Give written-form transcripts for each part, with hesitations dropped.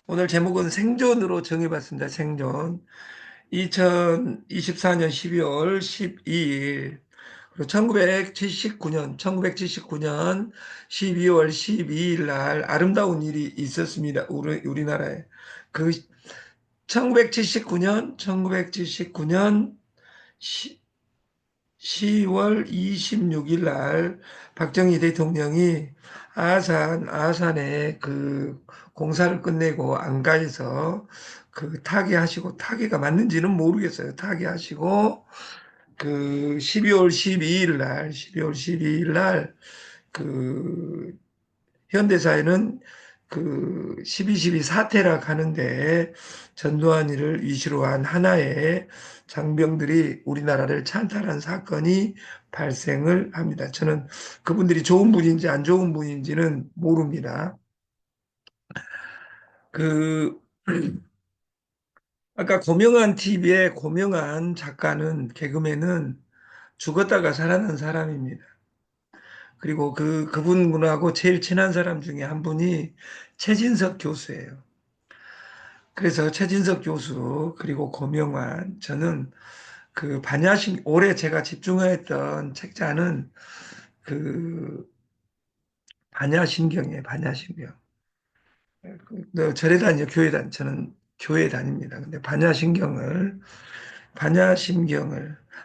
오늘 제목은 생존으로 정해봤습니다. 생존. 2024년 12월 12일, 그리고 1979년 12월 12일 날 아름다운 일이 있었습니다. 우리나라에. 그 1979년 10월 26일 날 박정희 대통령이 아산에 그 공사를 끝내고 안가에서 그 타계하시고, 타계가 맞는지는 모르겠어요. 타계하시고 그 12월 12일 날 현대사에는 그 12.12 사태라 하는데, 전두환이를 위시로 한 하나의 장병들이 우리나라를 찬탈한 사건이 발생을 합니다. 저는 그분들이 좋은 분인지 안 좋은 분인지는 모릅니다. 그 아까 고명한 TV의 고명한 작가는, 개그맨은 죽었다가 살아난 사람입니다. 그리고 그분하고 제일 친한 사람 중에 한 분이 최진석 교수예요. 그래서 최진석 교수, 그리고 고명환, 저는 올해 제가 집중했던 책자는 그 반야신경이에요. 반야신경. 절에 다니요, 교회 저는 교회 다닙니다. 근데 반야심경을,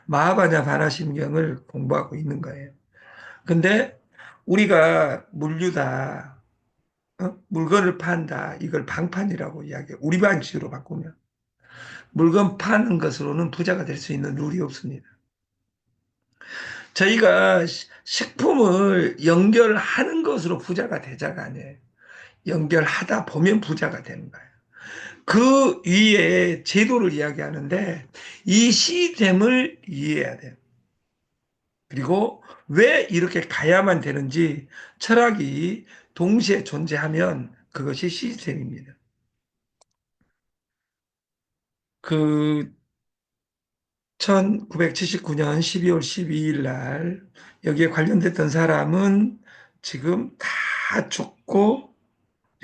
마하반야 반야심경을 공부하고 있는 거예요. 근데 우리가 물류다, 물건을 판다, 이걸 방판이라고 이야기해요. 우리 방식으로 바꾸면. 물건 파는 것으로는 부자가 될 수 있는 룰이 없습니다. 저희가 식품을 연결하는 것으로 부자가 되자가 아니에요. 연결하다 보면 부자가 되는 거예요. 그 위에 제도를 이야기하는데, 이 시스템을 이해해야 돼요. 그리고 왜 이렇게 가야만 되는지, 철학이 동시에 존재하면 그것이 시스템입니다. 그 1979년 12월 12일 날 여기에 관련됐던 사람은 지금 다 죽고,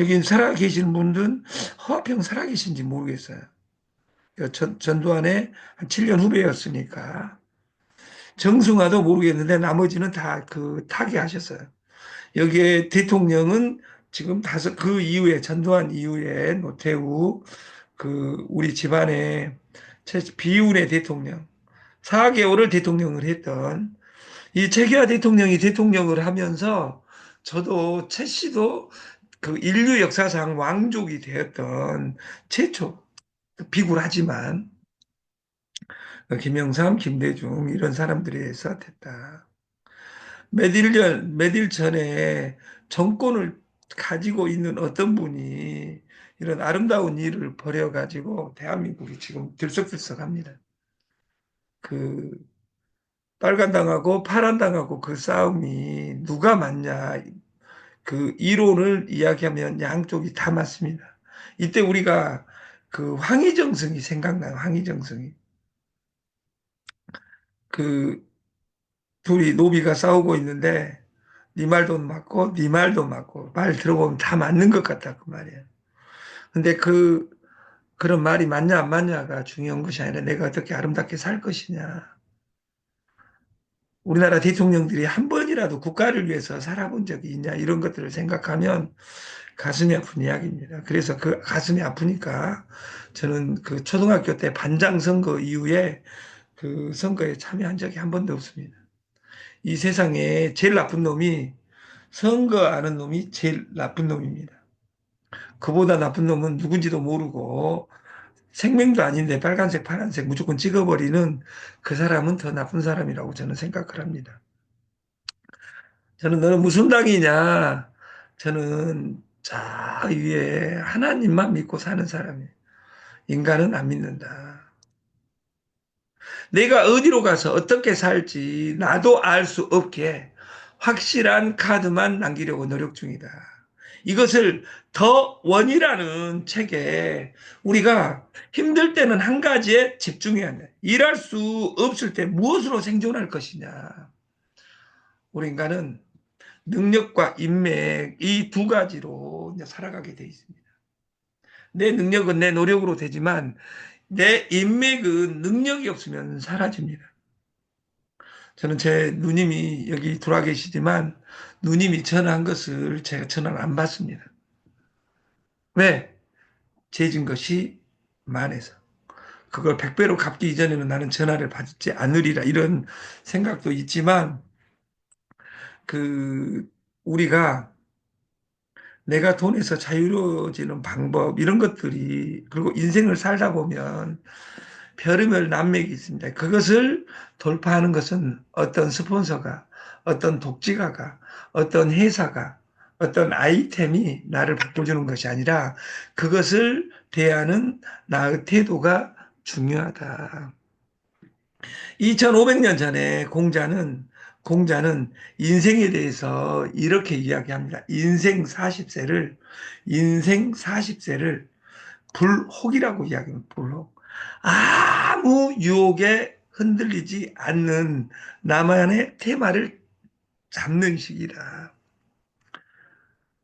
여기 살아 계신 분들은 허평 살아 계신지 모르겠어요. 전두환의 한 7년 후배였으니까. 정승화도 모르겠는데 나머지는 다 타계하셨어요. 여기에 대통령은 지금 그 이후에, 전두환 이후에 노태우, 우리 집안의 비운의 대통령, 4개월을 대통령을 했던 이 최기화 대통령이 대통령을 하면서, 저도 최 씨도 그 인류 역사상 왕족이 되었던 최초, 비굴하지만 김영삼, 김대중 이런 사람들에 의해서 됐다. 몇일 전에 정권을 가지고 있는 어떤 분이 이런 아름다운 일을 벌여가지고 대한민국이 지금 들썩들썩합니다. 그 빨간당하고 파란당하고 그 싸움이 누가 맞냐, 그 이론을 이야기하면 양쪽이 다 맞습니다. 이때 우리가 황희정승이 생각나요. 황희정승이. 그 둘이 노비가 싸우고 있는데, 네 말도 맞고 네 말도 맞고, 말 들어보면 다 맞는 것 같다 그 말이에요. 근데 그런 말이 맞냐 안 맞냐가 중요한 것이 아니라 내가 어떻게 아름답게 살 것이냐. 우리나라 대통령들이 한 번이라도 국가를 위해서 살아본 적이 있냐, 이런 것들을 생각하면 가슴이 아픈 이야기입니다. 그래서 그 가슴이 아프니까 저는 그 초등학교 때 반장 선거 이후에 그 선거에 참여한 적이 한 번도 없습니다. 이 세상에 제일 나쁜 놈이, 선거하는 놈이 제일 나쁜 놈입니다. 그보다 나쁜 놈은 누군지도 모르고 생명도 아닌데 빨간색, 파란색 무조건 찍어버리는 그 사람은 더 나쁜 사람이라고 저는 생각을 합니다. 저는 너는 무슨 당이냐? 저는 저 위에 하나님만 믿고 사는 사람이에요. 인간은 안 믿는다. 내가 어디로 가서 어떻게 살지 나도 알 수 없게 확실한 카드만 남기려고 노력 중이다. 이것을 더 원이라는 책에, 우리가 힘들 때는 한 가지에 집중해야 한다. 일할 수 없을 때 무엇으로 생존할 것이냐. 우리 인간은 능력과 인맥 이 두 가지로 이제 살아가게 돼 있습니다. 내 능력은 내 노력으로 되지만 내 인맥은 능력이 없으면 사라집니다. 저는 제 누님이 여기 돌아 계시지만 누님이 전화한 것을 제가 전화를 안 받습니다. 왜? 죄진 것이 많아서. 그걸 100배로 갚기 이전에는 나는 전화를 받지 않으리라 이런 생각도 있지만 그 우리가 내가 돈에서 자유로워지는 방법 이런 것들이 그리고 인생을 살다 보면 별의별 난맥이 있습니다. 그것을 돌파하는 것은 어떤 스폰서가, 어떤 독지가가, 어떤 회사가, 어떤 아이템이 나를 바꿔주는 것이 아니라 그것을 대하는 나의 태도가 중요하다. 2500년 전에 공자는 인생에 대해서 이렇게 이야기합니다. 인생 40세를 불혹이라고 이야기합니다. 불혹. 아무 유혹에 흔들리지 않는 나만의 테마를 잡는 시기라.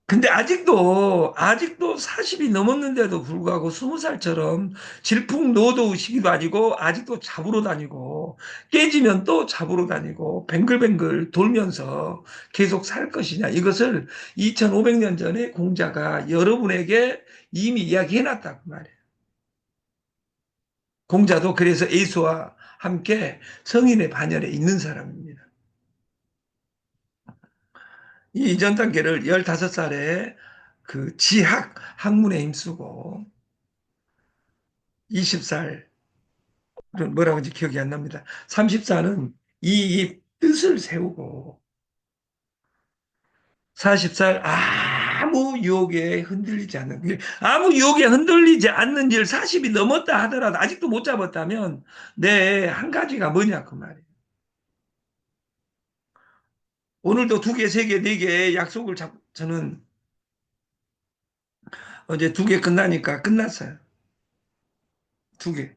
근데 아직도 40이 넘었는데도 불구하고 20살처럼 질풍노도의 시기도 아니고 아직도 잡으러 다니고 깨지면 또 잡으러 다니고 뱅글뱅글 돌면서 계속 살 것이냐. 이것을 2500년 전에 공자가 여러분에게 이미 이야기해 놨다고 말이에요. 공자도 그래서 에이스와 함께 성인의 반열에 있는 사람입니다. 이 이전 단계를 15살에 그 학문에 힘쓰고 20살, 뭐라고 하는지 기억이 안 납니다. 30살은 이 뜻을 세우고 40살 아무 유혹에 흔들리지 않는 일 40이 넘었다 하더라도 아직도 못 잡았다면 내 한 가지가 뭐냐 그 말이에요. 오늘도 두 개, 세 개, 네 개 약속을 저는 어제 두 개 끝나니까 끝났어요. 두 개.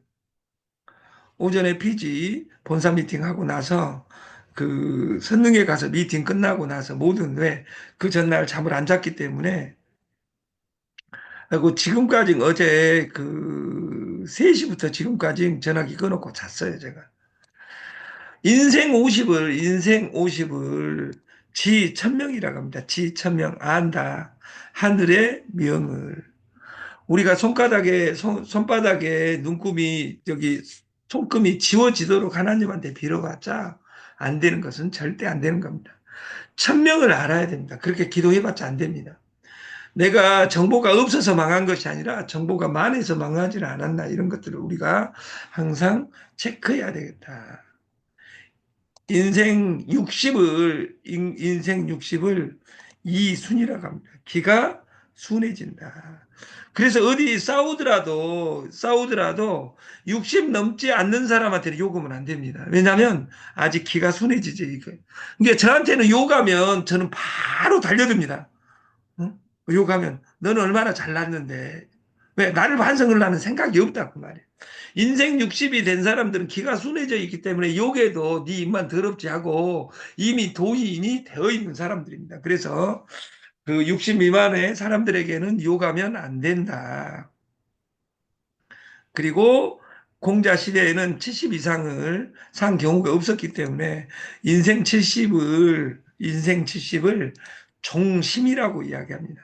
오전에 피지 본사 미팅하고 나서 그 선릉에 가서 미팅 끝나고 나서 모든 왜 그 전날 잠을 안 잤기 때문에 그리고 지금까지 어제 그 3시부터 지금까지 전화기 끊어놓고 잤어요, 제가. 인생 50을 지 천명이라고 합니다. 지 천명 안다. 하늘의 명을. 우리가 손바닥에 눈금이, 손금이 지워지도록 하나님한테 빌어봤자 안 되는 것은 절대 안 되는 겁니다. 천명을 알아야 됩니다. 그렇게 기도해봤자 안 됩니다. 내가 정보가 없어서 망한 것이 아니라 정보가 많아서 망하지는 않았나 이런 것들을 우리가 항상 체크해야 되겠다. 인생 60을 이순이라고 합니다. 기가 순해진다. 그래서 어디 싸우더라도 60 넘지 않는 사람한테는 욕하면 안 됩니다. 왜냐하면 아직 기가 순해지지. 이게 저한테는 욕하면 저는 바로 달려듭니다. 응? 욕하면 너는 얼마나 잘났는데 왜 나를 반성을 하는 생각이 없다고 말이에요. 인생 60이 된 사람들은 기가 순해져 있기 때문에 욕해도 네 입만 더럽지 하고 이미 도인이 되어 있는 사람들입니다. 그래서 그 60 미만의 사람들에게는 욕하면 안 된다. 그리고 공자 시대에는 70 이상을 산 경우가 없었기 때문에 인생 70을 종심이라고 이야기합니다.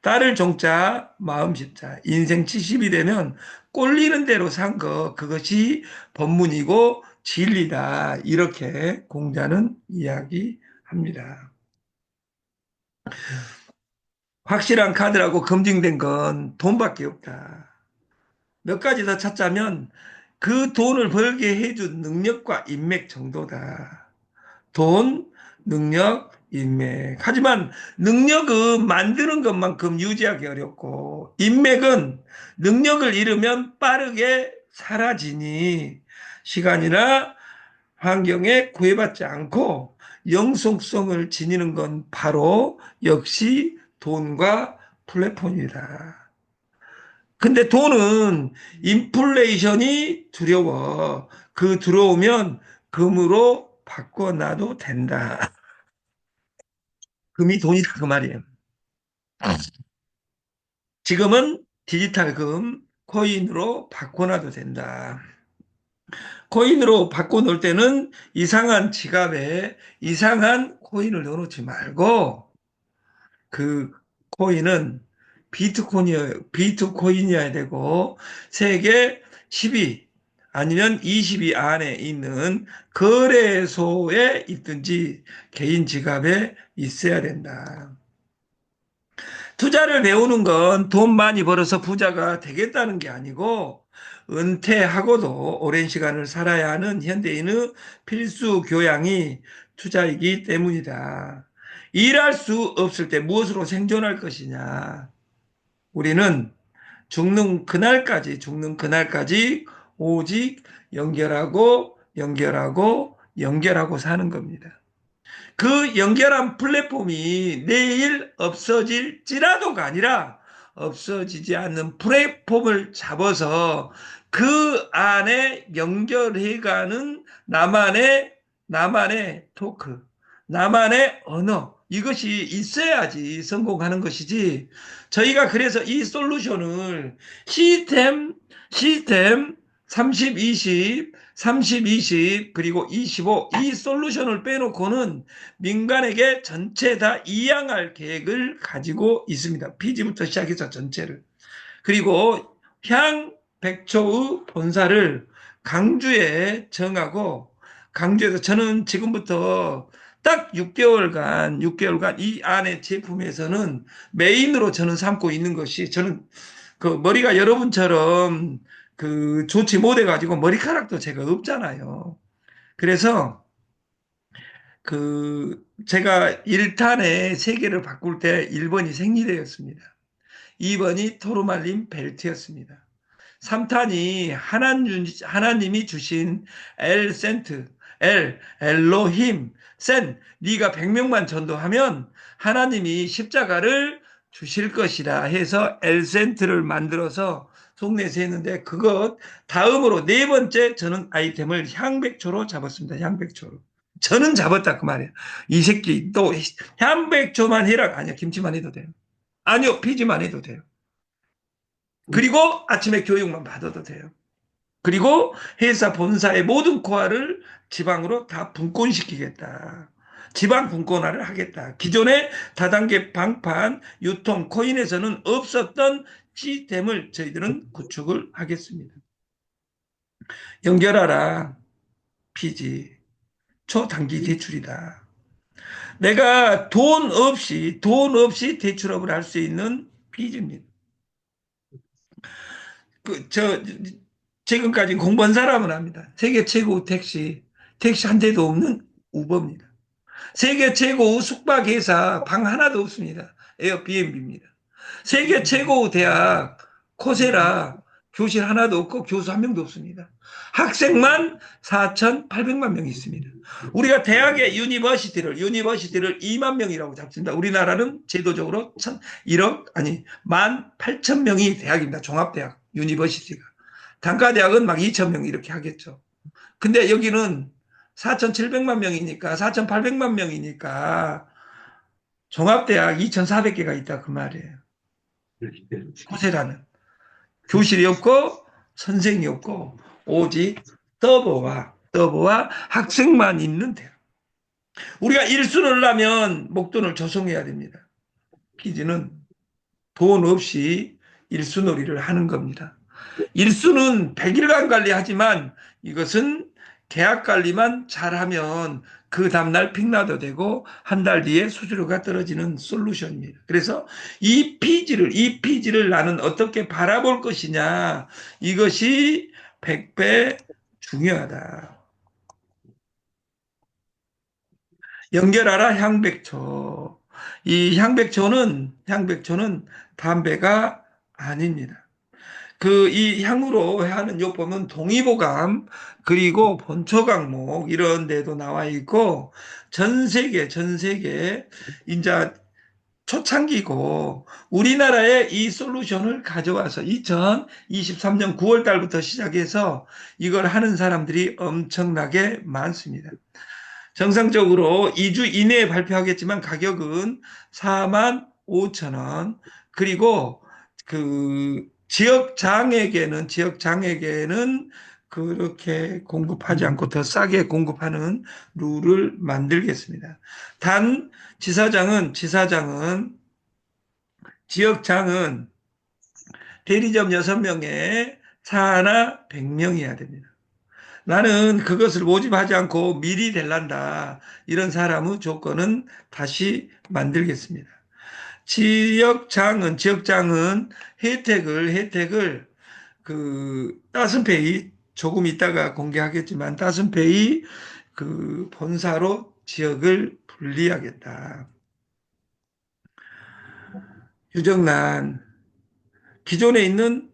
딸을 종자, 마음 십자. 인생 70이 되면 꼴리는 대로 산 거, 그것이 법문이고 진리다. 이렇게 공자는 이야기합니다. 확실한 카드라고 검증된 건 돈밖에 없다. 몇 가지 더 찾자면 그 돈을 벌게 해준 능력과 인맥 정도다. 돈, 능력, 인맥. 하지만 능력은 만드는 것만큼 유지하기 어렵고 인맥은 능력을 잃으면 빠르게 사라지니 시간이나 환경에 구애받지 않고 영속성을 지니는 건 바로 역시 돈과 플랫폼이다. 근데 돈은 인플레이션이 두려워. 그 들어오면 금으로 바꿔놔도 된다. 금이 돈이다 그 말이에요. 지금은 디지털 금, 코인으로 바꿔놔도 된다. 코인으로 바꿔놓을 때는 이상한 지갑에 이상한 코인을 넣어놓지 말고 그 코인은 비트코인이어야 되고 세계 10위 아니면 20위 안에 있는 거래소에 있든지 개인 지갑에 있어야 된다. 투자를 배우는 건 돈 많이 벌어서 부자가 되겠다는 게 아니고 은퇴하고도 오랜 시간을 살아야 하는 현대인의 필수 교양이 투자이기 때문이다. 일할 수 없을 때 무엇으로 생존할 것이냐. 우리는 죽는 그날까지 오직 연결하고 사는 겁니다. 그 연결한 플랫폼이 내일 없어질지라도가 아니라 없어지지 않는 플랫폼을 잡아서 그 안에 연결해가는 나만의 토크, 나만의 언어, 이것이 있어야지 성공하는 것이지. 저희가 그래서 이 솔루션을 시스템 30, 20, 30, 20, 그리고 25, 이 솔루션을 빼놓고는 민간에게 전체 다 이양할 계획을 가지고 있습니다. 피지부터 시작해서 전체를. 그리고 향 백초의 본사를 강주에 정하고 강주에서 저는 지금부터 딱 6개월간 이 안에 제품에서는 메인으로 저는 삼고 있는 것이 저는 그 머리가 여러분처럼 그 좋지 못해가지고 머리카락도 제가 없잖아요. 그래서 그 제가 1탄에 세 개를 바꿀 때 1번이 생리대였습니다. 2번이 토르말린 벨트였습니다. 3탄이 하나님이 주신 엘로힘, 네가 100명만 전도하면 하나님이 십자가를 주실 것이라 해서 엘센트를 만들어서 속내서 했는데 그것 다음으로 네 번째 저는 아이템을 향백초로 잡았습니다. 향백초로. 저는 잡았다 그 말이에요. 이 새끼 또 향백초만 해라. 아니요, 김치만 해도 돼요. 아니요, 피지만 해도 돼요. 그리고 아침에 교육만 받아도 돼요. 그리고 회사 본사의 모든 코어를 지방으로 다 분권시키겠다. 지방 분권화를 하겠다. 기존의 다단계 방판 유통 코인에서는 없었던 시스템을 저희들은 구축을 하겠습니다. 연결하라. 피지. 초단기 대출이다. 내가 돈 없이 대출업을 할 수 있는 피지입니다. 지금까지 공부한 사람은 압니다. 세계 최고 택시 한 대도 없는 우버입니다. 세계 최고 숙박회사 방 하나도 없습니다. 에어비앤비입니다. 세계 최고 대학 코세라 교실 하나도 없고 교수 한 명도 없습니다. 학생만 4,800만 명이 있습니다. 우리가 대학의 유니버시티를 2만 명이라고 잡습니다. 우리나라는 제도적으로 1억, 아니, 18,000명이 대학입니다. 종합대학, 유니버시티가. 단과대학은 막 2,000명 이렇게 하겠죠. 근데 여기는 4,700만 명이니까, 4,800만 명이니까, 종합대학 2,400개가 있다, 그 말이에요. 코세라는. 교실이 없고, 선생이 없고, 오직 서버와 학생만 있는 대학. 우리가 일순을 하면 목돈을 조성해야 됩니다. 피지는 돈 없이 일순놀이를 하는 겁니다. 일수는 100일간 관리하지만 이것은 계약 관리만 잘하면 그 다음날 픽나도 되고 한 달 뒤에 수수료가 떨어지는 솔루션입니다. 그래서 이 피지를 나는 어떻게 바라볼 것이냐, 이것이 100배 중요하다. 연결하라 향백초. 이 향백초는 담배가 아닙니다. 이 향으로 하는 요법은 동의보감 그리고 본초강목 이런 데도 나와 있고 전 세계 이제 초창기고 우리나라에 이 솔루션을 가져와서 2023년 9월 달부터 시작해서 이걸 하는 사람들이 엄청나게 많습니다. 정상적으로 2주 이내에 발표하겠지만 가격은 4만 5천 원. 그리고 그 지역장에게는 그렇게 공급하지 않고 더 싸게 공급하는 룰을 만들겠습니다. 단 지사장은 지역장은 대리점 6명에 차 하나 100명이어야 됩니다. 나는 그것을 모집하지 않고 미리 될란다. 이런 사람의 조건은 다시 만들겠습니다. 지역장은 혜택을 따슨페이 조금 이따가 공개하겠지만 따슨페이 본사로 지역을 분리하겠다. 유정란 기존에 있는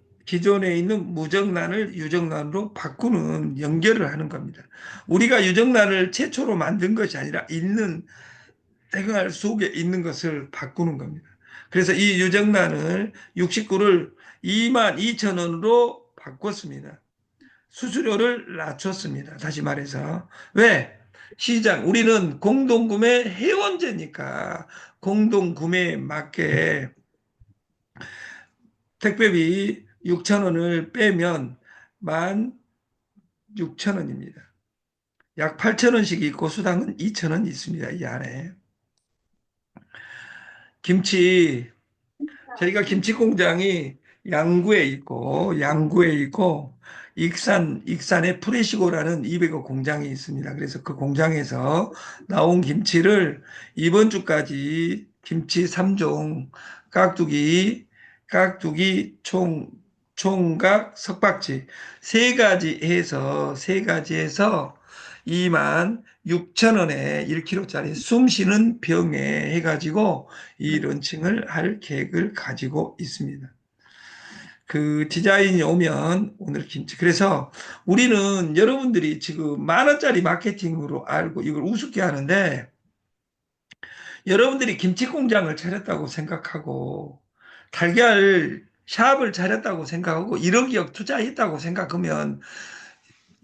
무정란을 유정란으로 바꾸는 연결을 하는 겁니다. 우리가 유정란을 최초로 만든 것이 아니라 생활 속에 있는 것을 바꾸는 겁니다. 그래서 이 유정란을 69를 2만 2천 원으로 바꿨습니다. 수수료를 낮췄습니다. 다시 말해서. 왜? 우리는 공동구매 회원제니까 공동구매에 맞게 택배비 6천 원을 빼면 16,000원입니다. 약 8천 원씩 있고 수당은 2천 원 있습니다. 이 안에. 김치 저희가 김치 공장이 양구에 있고 익산에 프레시고라는 200억 공장이 있습니다. 그래서 그 공장에서 나온 김치를 이번 주까지 김치 3종, 깍두기, 총각, 석박지 세 가지 해서 2만 6천 원에 1kg짜리 숨 쉬는 병에 해가지고 이 런칭을 할 계획을 가지고 있습니다. 그 디자인이 오면 오늘 김치. 그래서 우리는 여러분들이 지금 10,000원짜리 마케팅으로 알고 이걸 우습게 하는데 여러분들이 김치 공장을 차렸다고 생각하고 달걀 샵을 차렸다고 생각하고 1억억 투자했다고 생각하면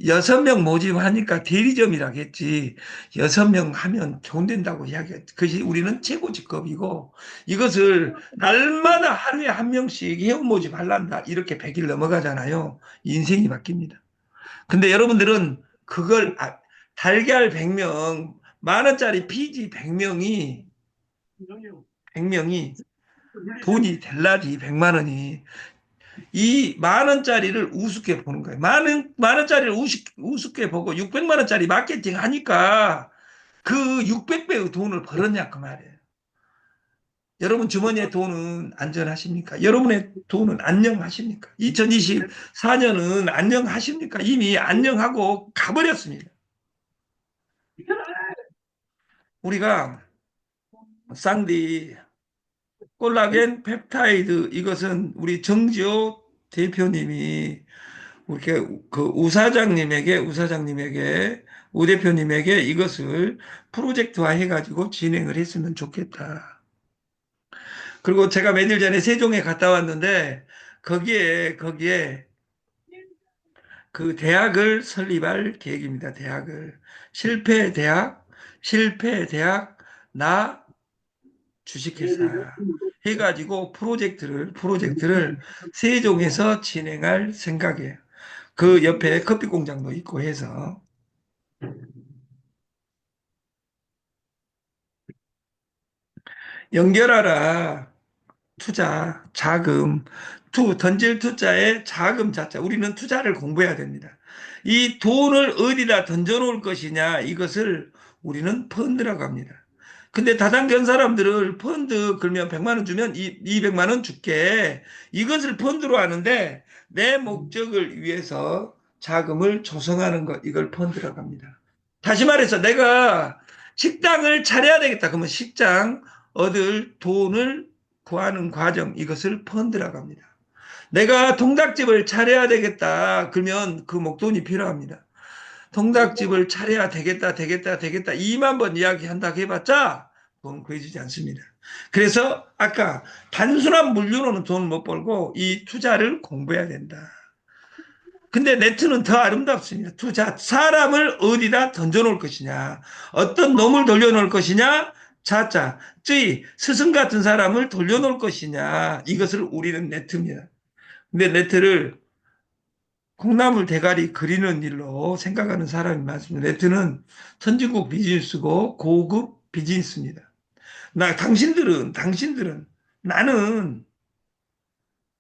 6명 모집하니까 대리점이라겠지. 6명 하면 돈된다고 이야기했지. 그것이 우리는 최고 직급이고 이것을 날마다 하루에 한 명씩 회원 모집하란다. 이렇게 100일 넘어가잖아요. 인생이 바뀝니다. 근데 여러분들은 달걀 100명, 10,000원짜리 피지 100명이 돈이 될라지 100만 원이. 이 10,000원짜리를 우습게 보는 거예요. 만 원짜리를 우습게 보고 600만 원짜리 마케팅 하니까 그 600배의 돈을 벌었냐 그 말이에요. 여러분 주머니에 돈은 안전하십니까? 여러분의 돈은 안녕하십니까? 2024년은 안녕하십니까? 이미 안녕하고 가버렸습니다. 우리가 쌍디 콜라겐 펩타이드 이것은 우리 정지호 대표님이 이렇게 우 대표님에게 이것을 프로젝트화 해가지고 진행을 했으면 좋겠다. 그리고 제가 며칠 전에 세종에 갔다 왔는데 거기에 그 대학을 설립할 계획입니다. 대학을 실패 대학 나 주식회사 해가지고 프로젝트를 세종에서 진행할 생각이에요. 그 옆에 커피 공장도 있고 해서 연결하라. 자금, 던질 투자의 자금 자체. 우리는 투자를 공부해야 됩니다. 이 돈을 어디다 던져놓을 것이냐, 이것을 우리는 펀드라고 합니다. 근데 다단계한 사람들을 펀드 그러면 100만 원 주면 200만 원 줄게. 이것을 펀드로 하는데 내 목적을 위해서 자금을 조성하는 것, 이걸 펀드라고 합니다. 다시 말해서 내가 식당을 차려야 되겠다. 그러면 식당 얻을 돈을 구하는 과정, 이것을 펀드라고 합니다. 내가 통닭집을 차려야 되겠다. 그러면 그 목돈이 필요합니다. 통닭집을 차려야 되겠다. 2만 번 이야기한다고 해봤자 돈 구해주지 않습니다. 그래서 아까 단순한 물류로는 돈을 못 벌고 이 투자를 공부해야 된다. 근데 네트는 더 아름답습니다. 투자, 사람을 어디다 던져놓을 것이냐, 어떤 놈을 돌려놓을 것이냐, 자자, 쯔이, 스승 같은 사람을 돌려놓을 것이냐, 이것을 우리는 네트입니다. 근데 네트를 콩나물 대가리 그리는 일로 생각하는 사람이 많습니다. 네트는 선진국 비즈니스고 고급 비즈니스입니다. 당신들은, 나는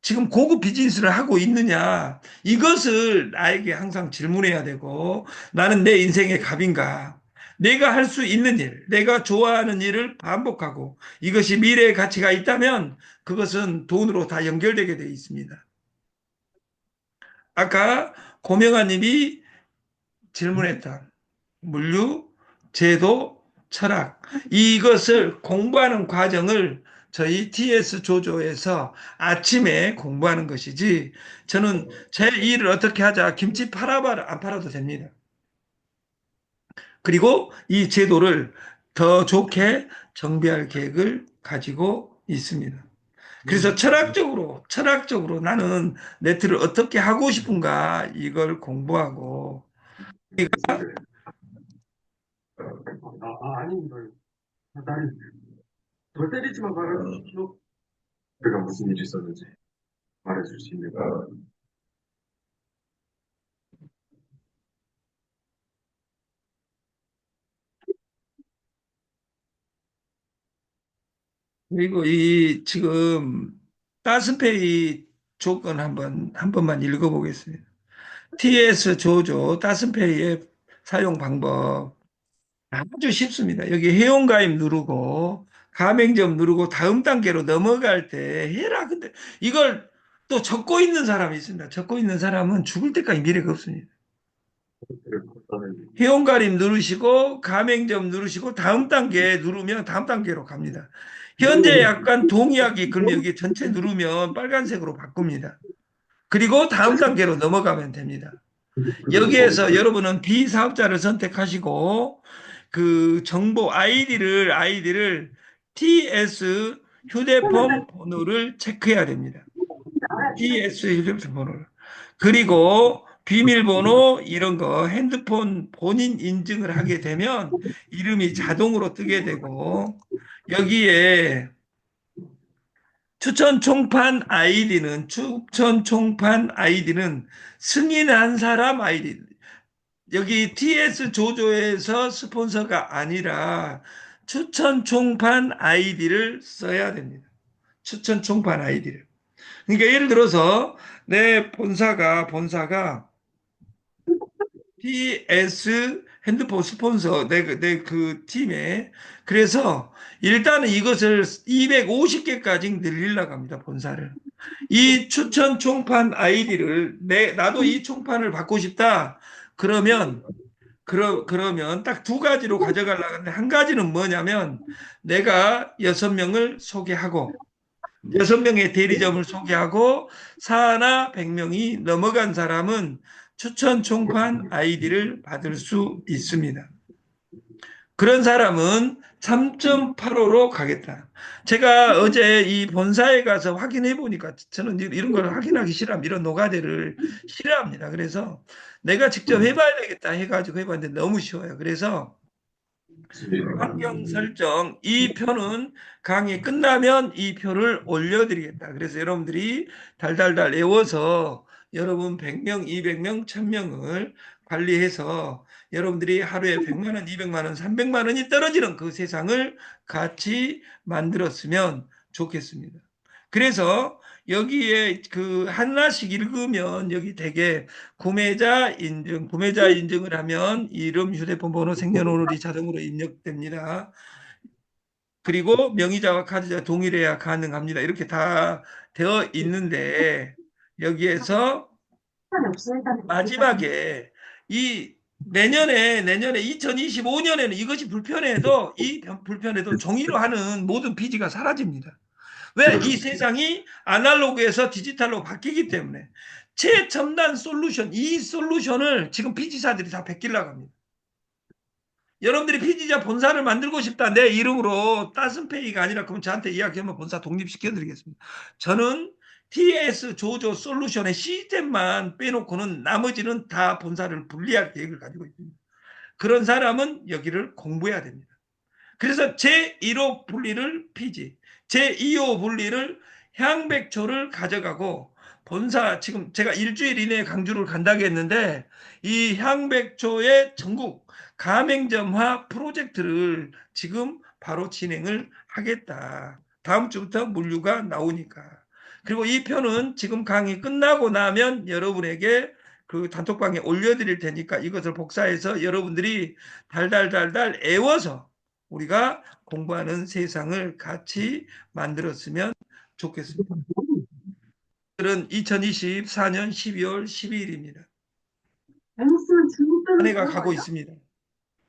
지금 고급 비즈니스를 하고 있느냐? 이것을 나에게 항상 질문해야 되고, 나는 내 인생의 갑인가? 내가 할 수 있는 일, 내가 좋아하는 일을 반복하고, 이것이 미래의 가치가 있다면, 그것은 돈으로 다 연결되게 되어 있습니다. 아까 고명아 님이 질문했던 물류, 제도, 철학, 이것을 공부하는 과정을 저희 TS 조조에서 아침에 공부하는 것이지, 저는 제 일을 어떻게 하자, 김치 팔아봐라, 안 팔아도 됩니다. 그리고 이 제도를 더 좋게 정비할 계획을 가지고 있습니다. 그래서 철학적으로 나는 네트를 어떻게 하고 싶은가, 이걸 공부하고, 아닙니다. 난 더 때리지만 말아주십시오. 내가 무슨 일이 있었는지 말해줄 수 있는 가 그리고 이 지금 따스페이 조건 한 번만 읽어보겠습니다. TS 조조 따스페이의 사용 방법 아주 쉽습니다. 여기 회원가입 누르고 가맹점 누르고 다음 단계로 넘어갈 때 해라. 근데 이걸 또 적고 있는 사람이 있습니다. 적고 있는 사람은 죽을 때까지 미래가 없습니다. 것들을 걷어내는 회원가입 누르시고 가맹점 누르시고 다음 단계 누르면 다음 단계로 갑니다. 현재 약간 동의하기 그러면 여기 전체 누르면 빨간색으로 바꿉니다. 그리고 다음 단계로 넘어가면 됩니다. 그들을 여기에서 거부하는 여러분은 비사업자를 선택하시고 그 정보 아이디를 TS 휴대폰 번호를 체크해야 됩니다. TS 휴대폰 번호를. 그리고 비밀번호 이런 거 핸드폰 본인 인증을 하게 되면 이름이 자동으로 뜨게 되고 여기에 추천 총판 아이디는 승인한 사람 아이디. 여기 TS 조조에서 스폰서가 아니라 추천 총판 아이디를 써야 됩니다. 추천 총판 아이디를. 그러니까 예를 들어서 내 본사가 TS 핸드폰 스폰서 내 그 팀에 그래서 일단은 이것을 250개까지 늘리려고 합니다. 본사를. 이 추천 총판 아이디를 나도 이 총판을 받고 싶다. 그러면 그러면 딱 두 가지로 가져가려고 하는데 한 가지는 뭐냐면 내가 6명을 소개하고 6명의 대리점을 소개하고 4나 100명이 넘어간 사람은 추천 총판 아이디를 받을 수 있습니다. 그런 사람은 3.85로 가겠다. 제가 어제 이 본사에 가서 확인해 보니까 저는 이런 걸 확인하기 싫어합니다. 이런 노가다를 싫어합니다. 그래서 내가 직접 해봐야 되겠다 해가지고 해봤는데 너무 쉬워요. 그래서 환경 설정, 이 표는 강의 끝나면 이 표를 올려드리겠다. 그래서 여러분들이 달달달 외워서 여러분 100명, 200명, 1000명을 관리해서 여러분들이 하루에 100만 원, 200만 원, 300만 원이 떨어지는 그 세상을 같이 만들었으면 좋겠습니다. 그래서 여기에 그 하나씩 읽으면 여기 되게 구매자 인증을 하면 이름, 휴대폰 번호, 생년월일이 자동으로 입력됩니다. 그리고 명의자와 카드자 동일해야 가능합니다. 이렇게 다 되어 있는데 여기에서 마지막에 이 내년에 2025년에는 이것이 불편해도 종이로 하는 모든 피지가 사라집니다. 왜? 이 세상이 아날로그에서 디지털로 바뀌기 때문에 최첨단 솔루션, 이 솔루션을 지금 피지사들이 다 베끼려고 합니다. 여러분들이 피지자 본사를 만들고 싶다. 내 이름으로 따슨페이가 아니라 그럼 저한테 이야기하면 본사 독립시켜드리겠습니다. 저는 TS 조조 솔루션의 시스템만 빼놓고는 나머지는 다 본사를 분리할 계획을 가지고 있습니다. 그런 사람은 여기를 공부해야 됩니다. 그래서 제1호 분리를 피지, 제2호 분리를 향백초를 가져가고 본사 지금 제가 일주일 이내에 강주를 간다고 했는데 이 향백초의 전국 가맹점화 프로젝트를 지금 바로 진행을 하겠다. 다음 주부터 물류가 나오니까. 그리고 이 표는 지금 강의 끝나고 나면 여러분에게 그 단톡방에 올려드릴 테니까 이것을 복사해서 여러분들이 달달달달 애워서 우리가 공부하는 세상을 같이 만들었으면 좋겠습니다. 오늘은 2024년 12월 12일입니다. 앨리스는 중국 한 때문에 해가 그런 거 가고 아니야? 있습니다.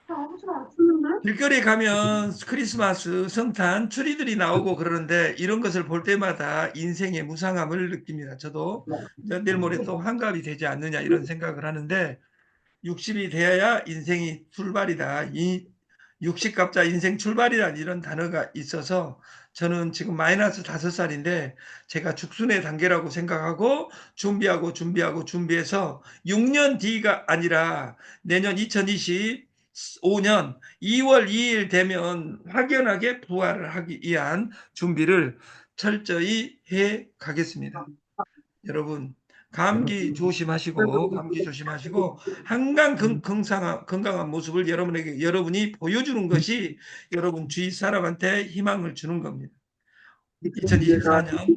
아버지가 안 쓰는데? 길거리 가면 크리스마스, 성탄, 추리들이 나오고 그러는데 이런 것을 볼 때마다 인생의 무상함을 느낍니다. 저도 내일 모레 또 환갑이 되지 않느냐 이런 생각을 하는데 60이 되어야 인생이 출발이다. 이 60갑자 인생 출발이라는 이런 단어가 있어서 저는 지금 마이너스 5살인데 제가 죽순의 단계라고 생각하고 준비해서 6년 뒤가 아니라 내년 2025년 2월 2일 되면 확연하게 부활을 하기 위한 준비를 철저히 해 가겠습니다. 여러분 감기 조심하시고 항상 건강한 모습을 여러분이 보여주는 것이 여러분 주위 사람한테 희망을 주는 겁니다. 2024년